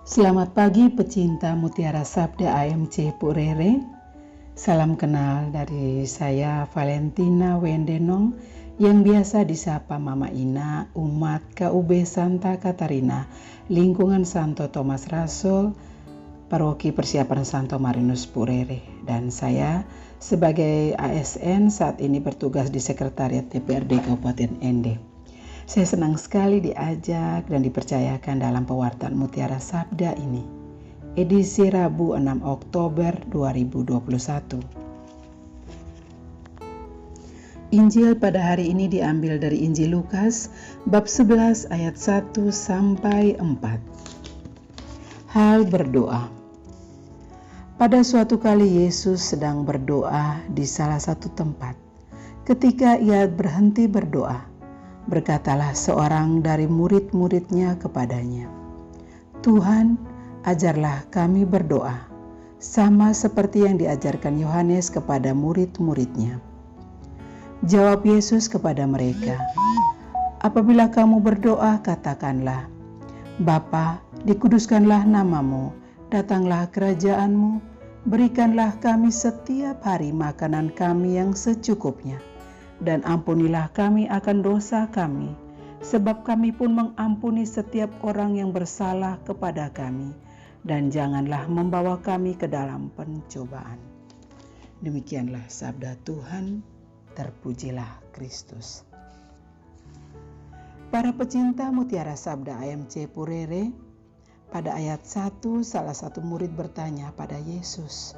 Selamat pagi pecinta Mutiara Sabda AMC Purere. Salam kenal dari saya Valentina Wendenong yang biasa disapa Mama Ina, umat KUB Santa Katarina, lingkungan Santo Thomas Rasul, Paroki Persiapan Santo Marinus Purere. Dan saya sebagai ASN saat ini bertugas di Sekretariat DPRD Kabupaten Ende. Saya senang sekali diajak dan dipercayakan dalam pewartaan Mutiara Sabda ini, edisi Rabu 6 Oktober 2021. Injil pada hari ini diambil dari Injil Lukas, bab 11 ayat 1 sampai 4. Hal berdoa. Pada suatu kali Yesus sedang berdoa di salah satu tempat. Ketika ia berhenti berdoa, berkatalah seorang dari murid-muridnya kepadanya, "Tuhan, ajarlah kami berdoa, sama seperti yang diajarkan Yohanes kepada murid-muridnya." Jawab Yesus kepada mereka, "Apabila kamu berdoa, katakanlah, Bapa, dikuduskanlah namamu, datanglah kerajaanmu, berikanlah kami setiap hari makanan kami yang secukupnya. Dan ampunilah kami akan dosa kami, sebab kami pun mengampuni setiap orang yang bersalah kepada kami. Dan janganlah membawa kami ke dalam pencobaan." Demikianlah sabda Tuhan, terpujilah Kristus. Para pecinta Mutiara Sabda AMC Purere, pada ayat 1 salah satu murid bertanya pada Yesus,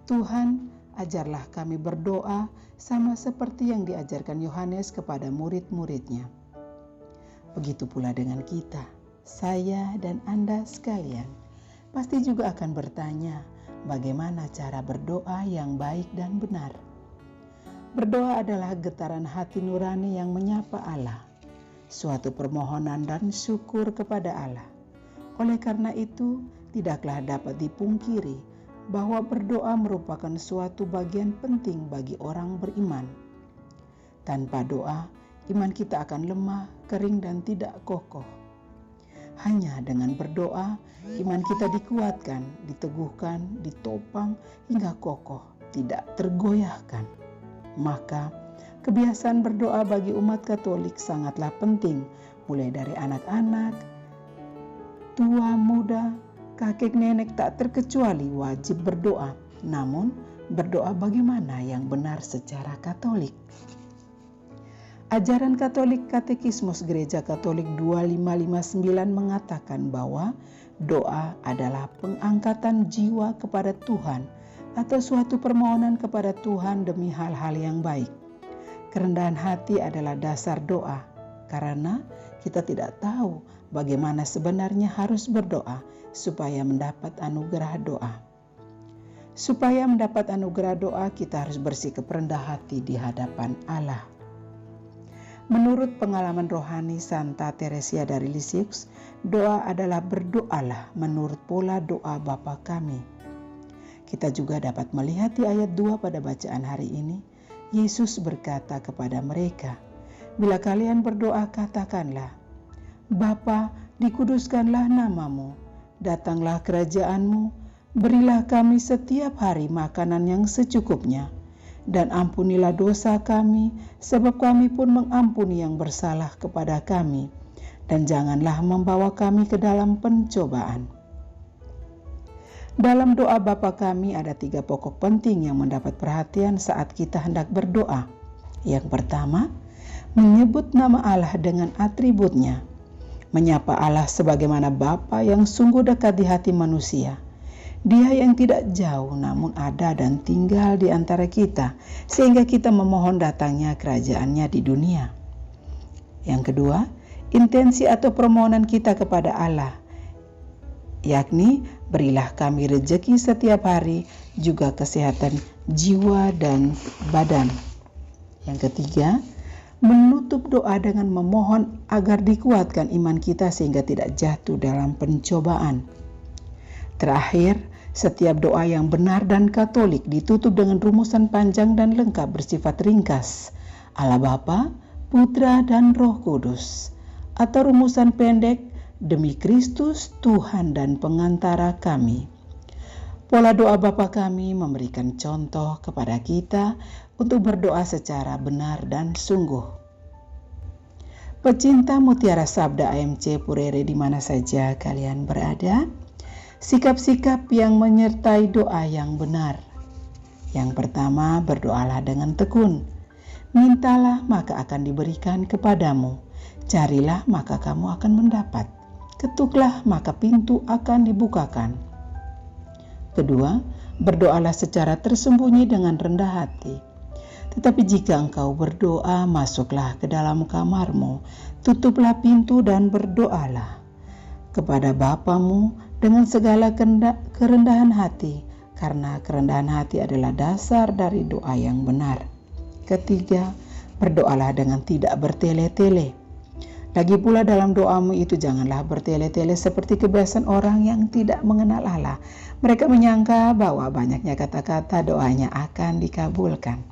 "Tuhan, ajarlah kami berdoa sama seperti yang diajarkan Yohanes kepada murid-muridnya." Begitu pula dengan kita, saya dan Anda sekalian, pasti juga akan bertanya bagaimana cara berdoa yang baik dan benar. Berdoa adalah getaran hati nurani yang menyapa Allah, suatu permohonan dan syukur kepada Allah. Oleh karena itu, tidaklah dapat dipungkiri bahwa berdoa merupakan suatu bagian penting bagi orang beriman. Tanpa doa, iman kita akan lemah, kering, dan tidak kokoh. Hanya dengan berdoa, iman kita dikuatkan, diteguhkan, ditopang, hingga kokoh, tidak tergoyahkan. Maka, kebiasaan berdoa bagi umat Katolik sangatlah penting, mulai dari anak-anak, tua, muda, kakek nenek tak terkecuali wajib berdoa. Namun, berdoa bagaimana yang benar secara Katolik? Ajaran Katolik Katekismus Gereja Katolik 2559 mengatakan bahwa doa adalah pengangkatan jiwa kepada Tuhan atau suatu permohonan kepada Tuhan demi hal-hal yang baik. Kerendahan hati adalah dasar doa, karena kita tidak tahu bagaimana sebenarnya harus berdoa supaya mendapat anugerah doa. Supaya mendapat anugerah doa, kita harus bersikap rendah hati di hadapan Allah. Menurut pengalaman rohani Santa Teresia dari Lisieux, doa adalah berdoalah menurut pola doa Bapa kami. Kita juga dapat melihat di ayat 2 pada bacaan hari ini, Yesus berkata kepada mereka, "Bila kalian berdoa, katakanlah, Bapa, dikuduskanlah namamu, datanglah kerajaanmu, berilah kami setiap hari makanan yang secukupnya, dan ampunilah dosa kami, sebab kami pun mengampuni yang bersalah kepada kami, dan janganlah membawa kami ke dalam pencobaan." Dalam doa Bapa kami ada 3 pokok penting yang mendapat perhatian saat kita hendak berdoa. Yang pertama, menyebut nama Allah dengan atributnya. Menyapa Allah sebagaimana Bapa yang sungguh dekat di hati manusia. Dia yang tidak jauh namun ada dan tinggal di antara kita, sehingga kita memohon datangnya kerajaannya di dunia. Yang kedua, intensi atau permohonan kita kepada Allah, yakni berilah kami rejeki setiap hari, juga kesehatan jiwa dan badan. Yang ketiga, menutup doa dengan memohon agar dikuatkan iman kita sehingga tidak jatuh dalam pencobaan. Terakhir, setiap doa yang benar dan Katolik ditutup dengan rumusan panjang dan lengkap bersifat ringkas, Allah Bapa, Putra, dan Roh Kudus, atau rumusan pendek, demi Kristus Tuhan dan pengantara kami. Pola doa Bapa kami memberikan contoh kepada kita untuk berdoa secara benar dan sungguh. Pecinta Mutiara Sabda AMC Purere di mana saja kalian berada, sikap-sikap yang menyertai doa yang benar. Yang pertama, berdoalah dengan tekun. Mintalah maka akan diberikan kepadamu. Carilah maka kamu akan mendapat. Ketuklah maka pintu akan dibukakan. Kedua, berdoalah secara tersembunyi dengan rendah hati. Tetapi jika engkau berdoa, masuklah ke dalam kamarmu, tutuplah pintu dan berdoalah kepada Bapamu dengan segala kerendahan hati, karena kerendahan hati adalah dasar dari doa yang benar. Ketiga, berdoalah dengan tidak bertele-tele. Lagi pula dalam doamu itu janganlah bertele-tele seperti kebiasaan orang yang tidak mengenal Allah. Mereka menyangka bahwa banyaknya kata-kata doanya akan dikabulkan.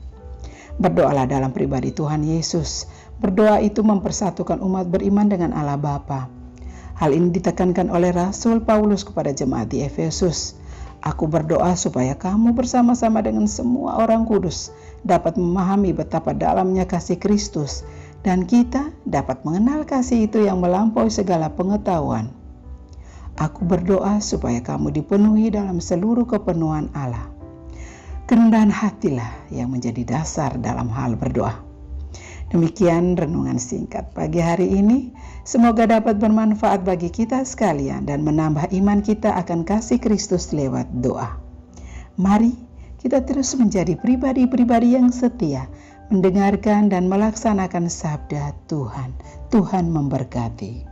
Berdoalah dalam pribadi Tuhan Yesus. Berdoa itu mempersatukan umat beriman dengan Allah Bapa. Hal ini ditekankan oleh Rasul Paulus kepada jemaat di Efesus. Aku berdoa supaya kamu bersama-sama dengan semua orang kudus dapat memahami betapa dalamnya kasih Kristus, dan kita dapat mengenal kasih itu yang melampaui segala pengetahuan. Aku berdoa supaya kamu dipenuhi dalam seluruh kepenuhan Allah. Kerendahan hatilah yang menjadi dasar dalam hal berdoa. Demikian renungan singkat pagi hari ini. Semoga dapat bermanfaat bagi kita sekalian dan menambah iman kita akan kasih Kristus lewat doa. Mari kita terus menjadi pribadi-pribadi yang setia, mendengarkan dan melaksanakan sabda Tuhan. Tuhan memberkati.